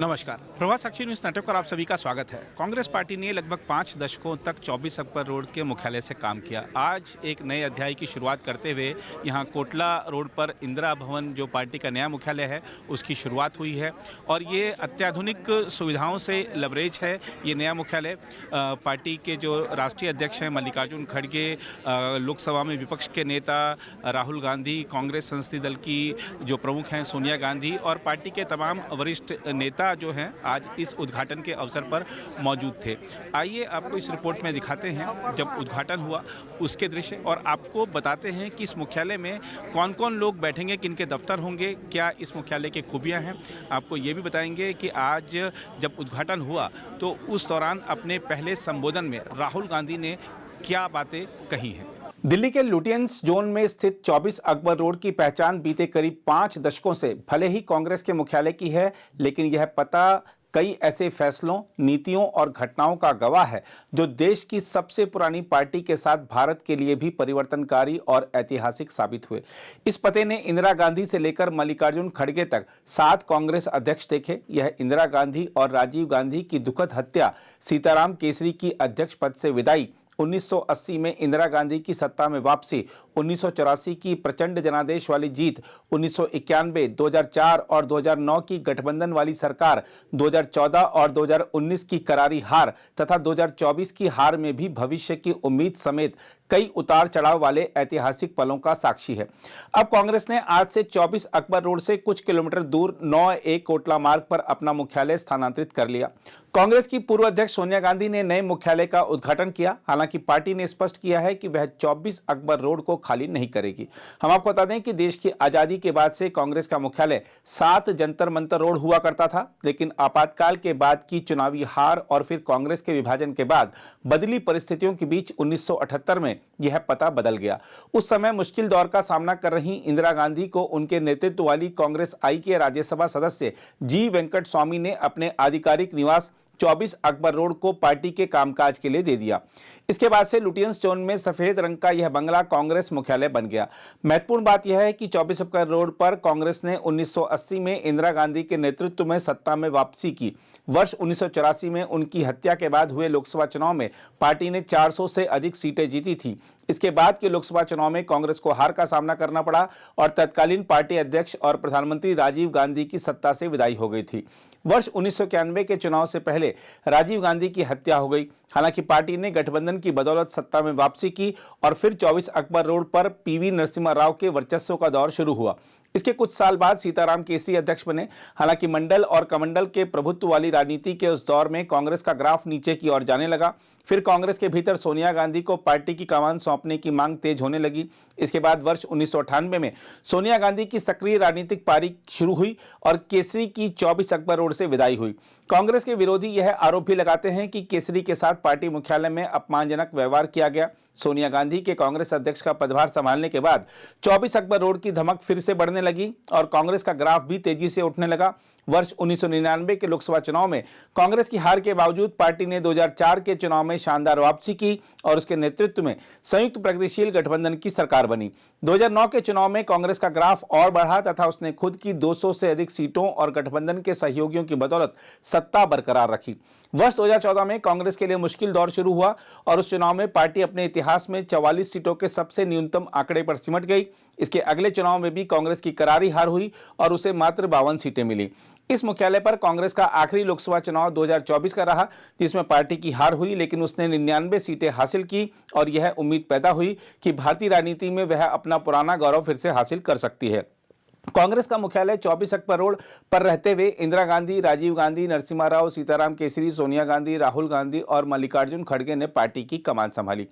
नमस्कार। प्रभात साक्षी news network पर आप सभी का स्वागत है। कांग्रेस पार्टी ने लगभग 5 दशकों तक 24 अकबर रोड के मुख्यालय से काम किया। आज एक नए अध्याय की शुरुआत करते हुए यहां कोटला रोड पर इंदिरा भवन जो पार्टी का नया मुख्यालय है उसकी शुरुआत हुई है और ये अत्याधुनिक सुविधाओं से लबरेज है। ये नया मुख्यालय पार्टी के जो राष्ट्रीय अध्यक्ष हैं मल्लिकार्जुन खड़गे, लोकसभा में विपक्ष के नेता राहुल गांधी, कांग्रेस संसदीय दल की जो प्रमुख हैं सोनिया गांधी और पार्टी के तमाम वरिष्ठ नेता जो हैं आज इस उद्घाटन के अवसर पर मौजूद थे। आइए आपको इस रिपोर्ट में दिखाते हैं जब उद्घाटन हुआ उसके दृश्य और आपको बताते हैं कि इस मुख्यालय में कौन कौन लोग बैठेंगे, किनके दफ्तर होंगे, क्या इस मुख्यालय की खूबियां हैं। आपको ये भी बताएंगे कि आज जब उद्घाटन हुआ तो उस दौरान अपने पहले संबोधन में राहुल गांधी ने क्या बातें कही हैं। दिल्ली के लुटियंस जोन में स्थित 24 अकबर रोड की पहचान बीते करीब 5 दशकों से भले ही कांग्रेस के मुख्यालय की है, लेकिन यह पता कई ऐसे फैसलों, नीतियों और घटनाओं का गवाह है जो देश की सबसे पुरानी पार्टी के साथ भारत के लिए भी परिवर्तनकारी और ऐतिहासिक साबित हुए। इस पते ने इंदिरा गांधी से लेकर मल्लिकार्जुन खड़गे तक 7 कांग्रेस अध्यक्ष देखे। यह इंदिरा गांधी और राजीव गांधी की दुखद हत्या, सीताराम केसरी की अध्यक्ष पद से विदाई, 1980 में इंदिरा गांधी की सत्ता में वापसी, 1984 की प्रचंड जनादेश वाली जीत, 1991, 2004 और 2009 की गठबंधन वाली सरकार, 2014 और 2019 की करारी हार तथा 2024 की हार में भी भविष्य की उम्मीद समेत कई उतार चढ़ाव वाले ऐतिहासिक पलों का साक्षी है। अब कांग्रेस ने आज से 24 अकबर रोड से कुछ किलोमीटर दूर 9A कोटला मार्ग पर अपना मुख्यालय स्थानांतरित कर लिया। कांग्रेस की पूर्व अध्यक्ष सोनिया गांधी ने नए मुख्यालय का उद्घाटन किया। हालांकि पार्टी ने स्पष्ट किया है कि वह 24 अकबर रोड को खाली नहीं करेगी। हम आपको बता दें कि देश की आजादी के बाद से कांग्रेस का मुख्यालय 7 जंतर मंतर रोड हुआ करता था, लेकिन आपातकाल के बाद की चुनावी हार और फिर कांग्रेस के विभाजन के बाद बदली परिस्थितियों के बीच 1978 में यह पता बदल गया। उस समय मुश्किल दौर का सामना कर रही इंदिरा गांधी को उनके नेतृत्व वाली कांग्रेस आई के राज्यसभा सदस्य जी वेंकट स्वामी ने अपने आधिकारिक निवास 24 अकबर रोड को पार्टी के कामकाज के लिए दे दिया। इसके बाद से लुटियंस जोन में सफेद रंग का यह बंगला कांग्रेस मुख्यालय बन गया। महत्वपूर्ण बात यह है कि 24 अकबर रोड पर कांग्रेस ने 1980 में इंदिरा गांधी के नेतृत्व में सत्ता में वापसी की। वर्ष 1984 में उनकी हत्या के बाद हुए लोकसभा चुनाव में पार्टी ने 400 से अधिक सीटें जीती थी। इसके बाद के लोकसभा चुनाव में कांग्रेस को हार का सामना करना पड़ा और तत्कालीन पार्टी अध्यक्ष और प्रधानमंत्री राजीव गांधी की सत्ता से विदाई हो गई थी। वर्ष 1991 के चुनाव से पहले राजीव गांधी की हत्या हो गई। हालांकि पार्टी ने गठबंधन की बदौलत सत्ता में वापसी की और फिर 24 अकबर रोड पर पीवी नरसिम्हा राव के वर्चस्व का दौर शुरू हुआ। इसके कुछ साल बाद सीताराम केसरी अध्यक्ष बने। हालांकि मंडल और कमंडल के प्रभुत्व वाली राजनीति के उस दौर में कांग्रेस का ग्राफ नीचे की ओर जाने लगा। फिर कांग्रेस के भीतर सोनिया गांधी को पार्टी की कमान सौंपने की मांग तेज होने लगी। इसके बाद वर्ष 1998 में सोनिया गांधी की सक्रिय राजनीतिक पारी शुरू हुई और केसरी की 24 अकबर रोड से विदाई हुई। कांग्रेस के विरोधी यह आरोप भी लगाते हैं कि केसरी के साथ पार्टी मुख्यालय में अपमानजनक व्यवहार किया गया। सोनिया गांधी के कांग्रेस अध्यक्ष का पदभार संभालने के बाद 24 अकबर रोड की धमक फिर से बढ़ने लगी और कांग्रेस का ग्राफ भी तेजी से उठने लगा। वर्ष 1999 के लोकसभा चुनाव में कांग्रेस की हार के बावजूद पार्टी ने 2004 के चुनाव में शानदार वापसी की और उसके नेतृत्व में संयुक्त प्रगतिशील गठबंधन की सरकार बनी। 2009 के चुनाव में कांग्रेस का ग्राफ और बढ़ा तथा उसने खुद की 200 से अधिक सीटों और गठबंधन के सहयोगियों की बदौलत सत्ता बरकरार रखी। वर्ष 2014 में कांग्रेस के लिए मुश्किल दौर शुरू हुआ और उस चुनाव में पार्टी अपने इतिहास में 44 सीटों के सबसे न्यूनतम आंकड़े पर सिमट गई। इसके अगले चुनाव में भी कांग्रेस की करारी हार हुई और उसे मात्र 52 सीटें मिली। इस मुख्यालय पर कांग्रेस का आखिरी लोकसभा चुनाव 2024 का रहा, जिसमें पार्टी की हार हुई, लेकिन उसने 99 सीटें हासिल की और यह उम्मीद पैदा हुई कि भारतीय राजनीति में वह अपना पुराना गौरव फिर से हासिल कर सकती है। कांग्रेस का मुख्यालय 24 अकबर रोड पर रहते हुए इंदिरा गांधी, राजीव गांधी, नरसिम्हा राव, सीताराम केसरी, सोनिया गांधी, राहुल गांधी और मल्लिकार्जुन खड़गे ने पार्टी की कमान संभाली।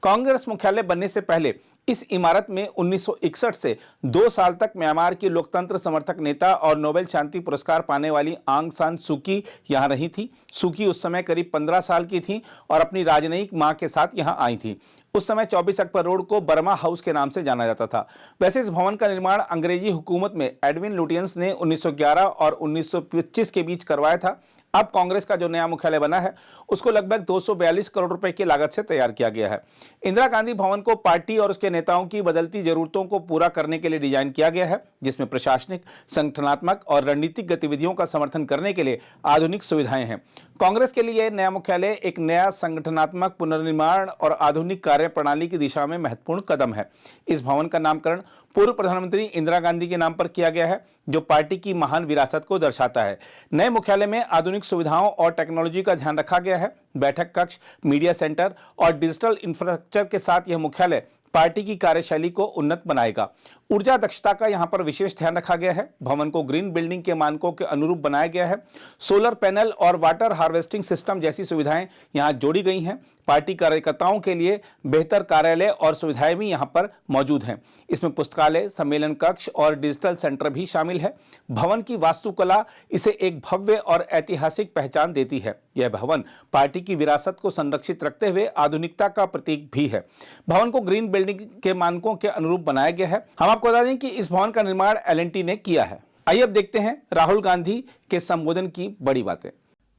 कांग्रेस मुख्यालय बनने से पहले इस इमारत में 1961 से 2 साल तक म्यांमार की लोकतंत्र समर्थक नेता और नोबेल शांति पुरस्कार पाने वाली आंग सान सू की यहां रही थी। सू की उस समय करीब 15 साल की थी और अपनी राजनयिक मां के साथ यहां आई थी। उस समय 24 अकबर रोड को बर्मा हाउस के नाम से जाना जाता था। वैसे इस भवन का निर्माण अंग्रेजी हुकूमत में एडविन लुटियंस ने 1911 और 1925 के बीच करवाया था। अब कांग्रेस का जो नया मुख्यालय बना है उसको लगभग 242 करोड़ रुपए की लागत से तैयार किया गया है। इंदिरा गांधी भवन को पार्टी और उसके नेताओं की बदलती जरूरतों को पूरा करने के लिए डिजाइन किया गया है, जिसमें प्रशासनिक, संगठनात्मक और रणनीतिक गतिविधियों का समर्थन करने के लिए आधुनिक सुविधाएं हैं। कांग्रेस के लिए नया मुख्यालय एक नया संगठनात्मक पुनर्निर्माण और आधुनिक कार्य प्रणाली की दिशा में महत्वपूर्ण कदम है। इस भवन का नामकरण पूर्व प्रधानमंत्री इंदिरा गांधी के नाम पर किया गया है, जो पार्टी की महान विरासत को दर्शाता है। नए मुख्यालय में आधुनिक सुविधाओं और टेक्नोलॉजी का ध्यान रखा गया है। बैठक कक्ष, मीडिया सेंटर और डिजिटल इंफ्रास्ट्रक्चर के साथ यह मुख्यालय पार्टी की कार्यशैली को उन्नत बनाएगा। ऊर्जा दक्षता का यहां पर विशेष ध्यान रखा गया है। भवन को ग्रीन बिल्डिंग के मानकों के अनुरूप बनाया गया है। सोलर पैनल और वाटर हार्वेस्टिंग सिस्टम जैसी सुविधाएं यहां जोड़ी गई हैं। पार्टी कार्यकर्ताओं के लिए बेहतर कार्यालय और सुविधाएं भी यहां पर मौजूद हैं। इसमें पुस्तकालय, सम्मेलन कक्ष और डिजिटल सेंटर भी शामिल है। भवन की वास्तुकला इसे एक भव्य और ऐतिहासिक पहचान देती है। यह भवन पार्टी की विरासत को संरक्षित रखते हुए आधुनिकता का प्रतीक भी है। भवन को ग्रीन बिल्डिंग के मानकों के अनुरूप बनाया गया है। हम आपको बता दें कि इस भवन का निर्माण L&T ने किया है। आइए अब देखते हैं राहुल गांधी के संबोधन की बड़ी बातें।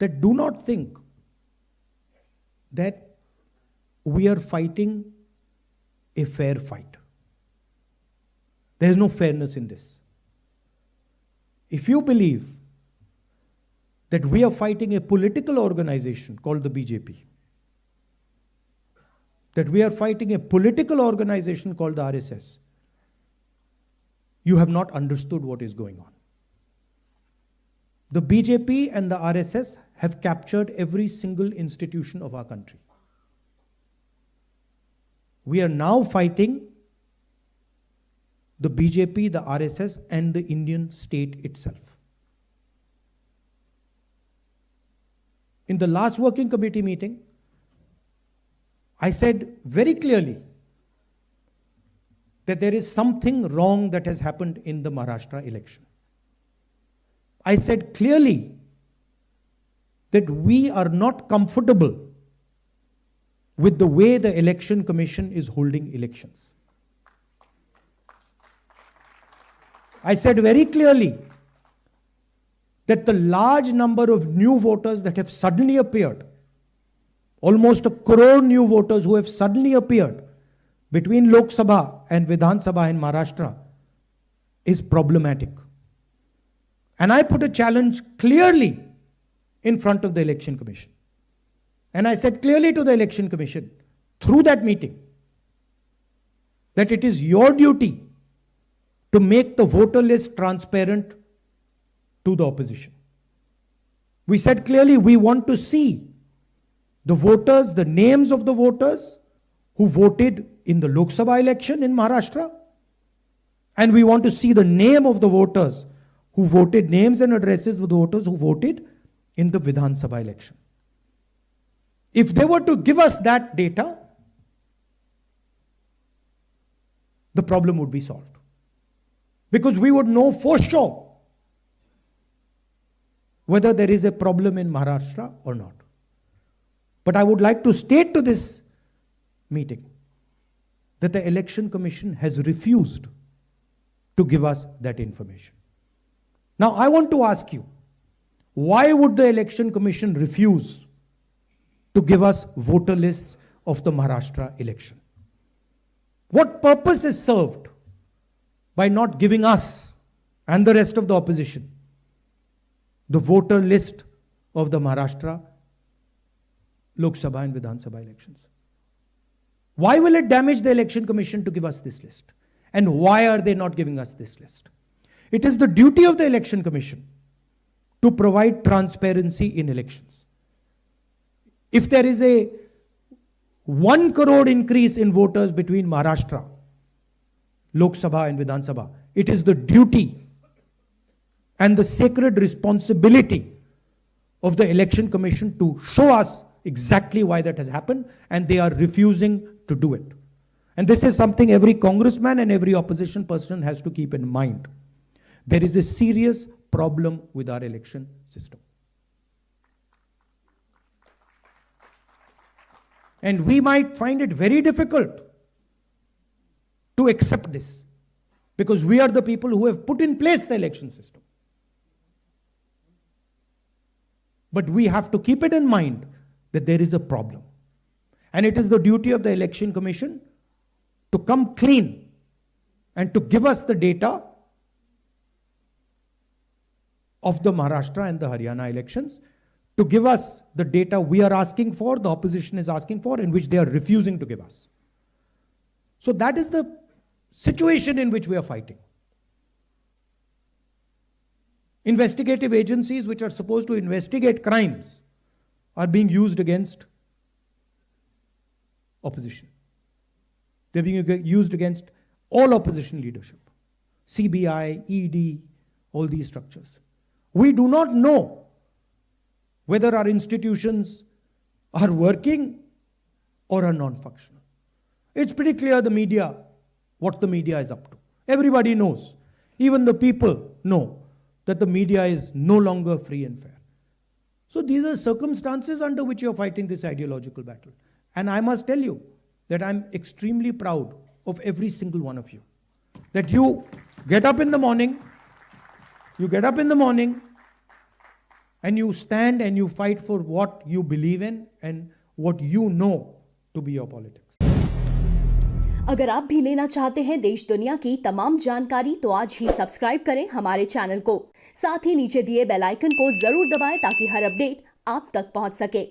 That do not think that we are fighting a fair fight. There is no fairness in this. If you believe that we are fighting a political organization called the BJP, that we are fighting a political organization called the RSS, you have not understood what is going on. The BJP and the RSS have captured every single institution of our country. We are now fighting the BJP, the RSS, and the Indian state itself. In the last working committee meeting, I said very clearly that there is something wrong that has happened in the Maharashtra election. I said clearly that we are not comfortable with the way the Election Commission is holding elections. I said very clearly that the large number of new voters that have suddenly appeared, almost 1 crore new voters who have suddenly appeared between Lok Sabha and Vidhan Sabha in Maharashtra, is problematic. And I put a challenge clearly in front of the Election Commission. And I said clearly to the Election Commission through that meeting that it is your duty to make the voter list transparent to the opposition. We said clearly we want to see the voters, the names of the voters who voted in the Lok Sabha election in Maharashtra, and we want to see the name of the voters who voted, names and addresses of the voters who voted in the Vidhan Sabha election. If they were to give us that data, the problem would be solved. Because we would know for sure whether there is a problem in Maharashtra or not. But I would like to state to this meeting that the Election Commission has refused to give us that information. Now I want to ask you, why would the Election Commission refuse to give us voter lists of the Maharashtra election? What purpose is served by not giving us and the rest of the opposition the voter list of the Maharashtra Lok Sabha and Vidhan Sabha elections? Why will it damage the Election Commission to give us this list? And why are they not giving us this list? It is the duty of the Election Commission to provide transparency in elections. If there is a 1 crore increase in voters between Maharashtra, Lok Sabha and Vidhan Sabha, it is the duty and the sacred responsibility of the Election Commission to show us exactly why that has happened, and they are refusing to do it. And this is something every congressman and every opposition person has to keep in mind. There is a serious problem with our election system. And we might find it very difficult to accept this, because we are the people who have put in place the election system. But we have to keep it in mind that there is a problem. And it is the duty of the Election Commission to come clean and to give us the data of the Maharashtra and the Haryana elections, to give us the data we are asking for, the opposition is asking for, in which they are refusing to give us. So that is the situation in which we are fighting. Investigative agencies which are supposed to investigate crimes are being used against opposition. They're being used against all opposition leadership. CBI, ED, all these structures. We do not know whether our institutions are working or are non-functional. It's pretty clear the media, what the media is up to. Everybody knows. Even the people know that the media is no longer free and fair. So these are circumstances under which you're fighting this ideological battle. And I must tell you that I'm extremely proud of every single one of you. That you get up in the morning, and you stand and you fight for what you believe in and what you know to be your politics. अगर आप भी लेना चाहते हैं देश दुनिया की तमाम जानकारी तो आज ही सब्सक्राइब करें हमारे चैनल को। साथ ही नीचे दिए बेल आइकन को जरूर दबाएं ताकि हर अपडेट आप तक पहुंच सके।